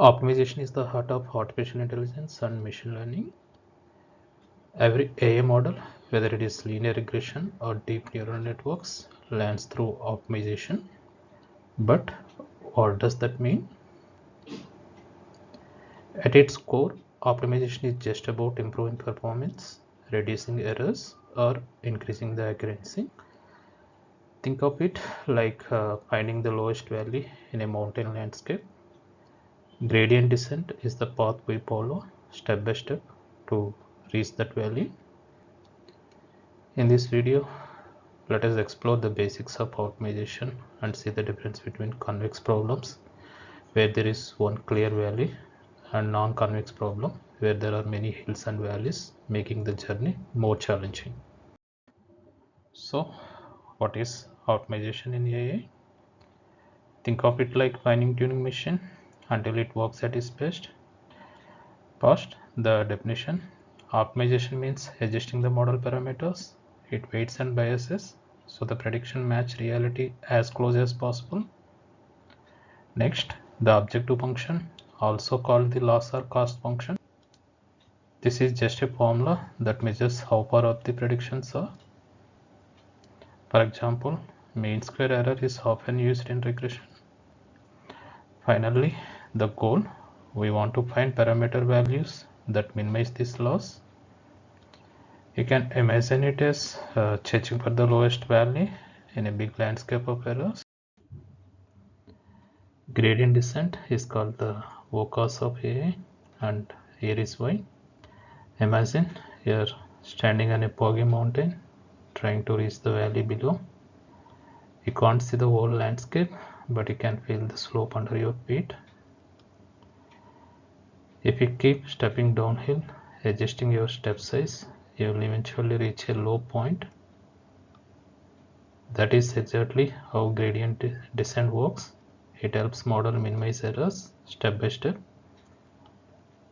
Optimization is the heart of artificial intelligence and machine learning. Every AI model, whether it is linear regression or deep neural networks, learns through optimization. But what does that mean? At its core, optimization is just about improving performance, reducing errors, or increasing the accuracy. Think of it like finding the lowest valley in a mountain landscape. Gradient descent is the path we follow step by step to reach that valley. In this video, let us explore the basics of optimization and see the difference between convex problems where there is one clear valley and non-convex problem where there are many hills and valleys, making the journey more challenging. So, what is optimization in AI? Think of it like fine tuning machine until it works at its best. First, the definition. Optimization means adjusting the model parameters, its weights and biases, so the prediction match reality as close as possible. Next, the objective function, also called the loss or cost function. This is just a formula that measures how far off the predictions are. For example, mean square error is often used in regression. Finally, the goal, we want to find parameter values that minimize this loss. You can imagine it as searching for the lowest valley in a big landscape of errors. Gradient descent is called the workhorse of AI, and here is why. Imagine you're standing on a foggy mountain trying to reach the valley below. You can't see the whole landscape, but you can feel the slope under your feet. If you keep stepping downhill, adjusting your step size, you will eventually reach a low point. That is exactly how gradient descent works. It helps model minimize errors step by step.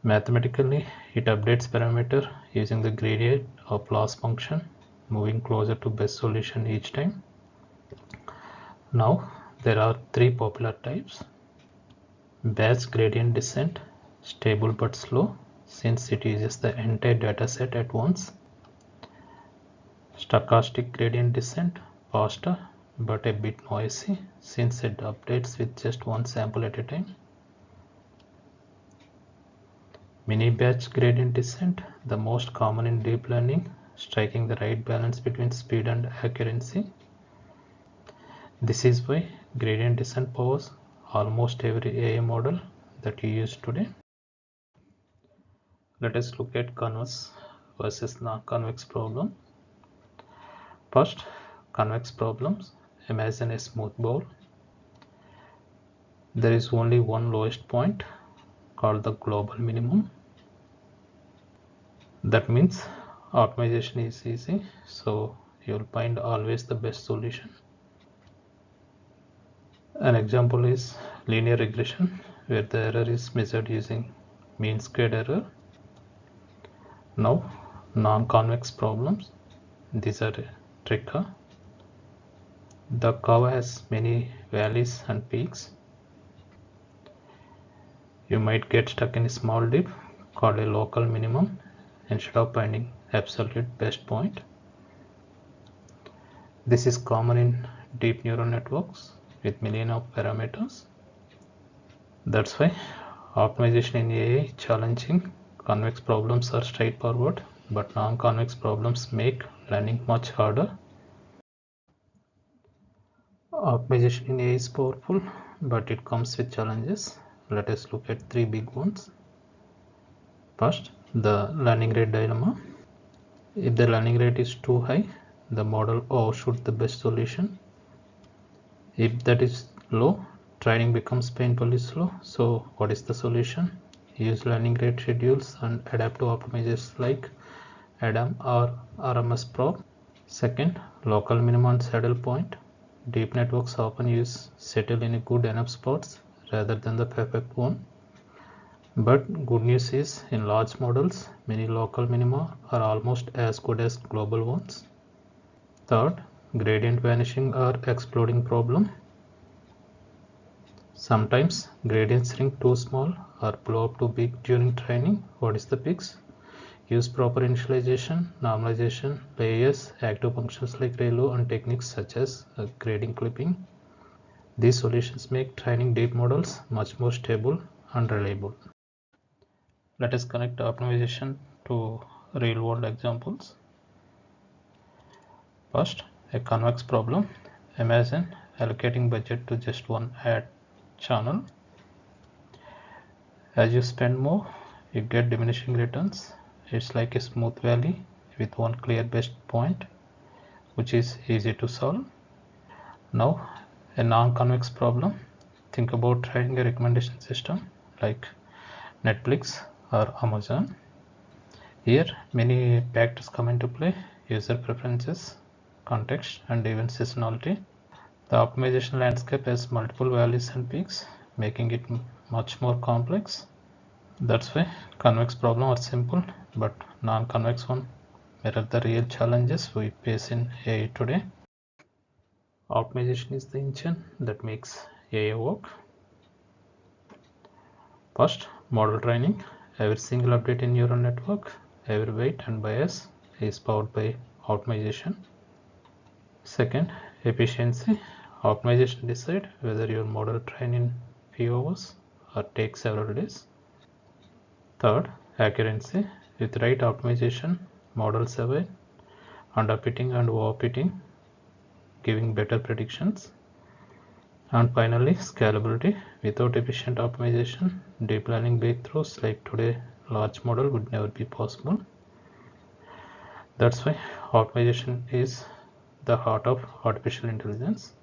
Mathematically, it updates parameter using the gradient of loss function, moving closer to best solution each time. Now, there are three popular types. Batch gradient descent, stable but slow since it uses the entire dataset at once. Stochastic gradient descent, faster but a bit noisy since it updates with just one sample at a time. Mini batch gradient descent, the most common in deep learning, striking the right balance between speed and accuracy. This is why gradient descent powers almost every AI model that you use today. Let us look at convex versus non-convex problem. First, convex problems. Imagine a smooth bowl. There is only one lowest point called the global minimum. That means optimization is easy, so you'll find always the best solution. An example is linear regression, where the error is measured using mean squared error. Now, non-convex problems, these are trickier. The curve has many valleys and peaks. You might get stuck in a small dip called a local minimum instead of finding absolute best point. This is common in deep neural networks with millions of parameters. That's why optimization in AI is challenging. Convex problems are straightforward, but non-convex problems make learning much harder. Optimization in AI is powerful, but it comes with challenges. Let us look at three big ones. First, the learning rate dilemma. If the learning rate is too high, the model overshoots the best solution. If that is low, training becomes painfully slow. So what is the solution? Use learning rate schedules and adapt to optimizers like ADAM or RMS Probe. Second, local minimum saddle point. Deep networks often use settle in a good enough spots rather than the perfect one. But good news is, in large models, many local minima are almost as good as global ones. Third, gradient vanishing or exploding problem. Sometimes gradients shrink too small or blow up too big during training. What is the fix? Use proper initialization, normalization, layers, active functions like ReLU, and techniques such as grading clipping. These solutions make training deep models much more stable and reliable. Let us connect optimization to real-world examples. First, a convex problem. Imagine allocating budget to just one ad channel. As you spend more, you get diminishing returns. It's like a smooth valley with one clear best point, which is easy to solve. Now, a non-convex problem. Think about trying a recommendation system like Netflix or Amazon. Here, many factors come into play: user preferences, context, and even seasonality. The optimization landscape has multiple valleys and peaks, making it much more complex. That's why convex problems are simple, but non-convex ones mirror the real challenges we face in AI today. Optimization is the engine that makes AI work. First, model training. Every single update in neural network, every weight and bias is powered by optimization. Second, efficiency. Optimization decide whether your model train in few hours or take several days. Third, accuracy. With right optimization, models survive underfitting and overfitting, giving better predictions. And finally, scalability. Without efficient optimization, deep learning breakthroughs like today large model would never be possible. That's why optimization is the heart of artificial intelligence.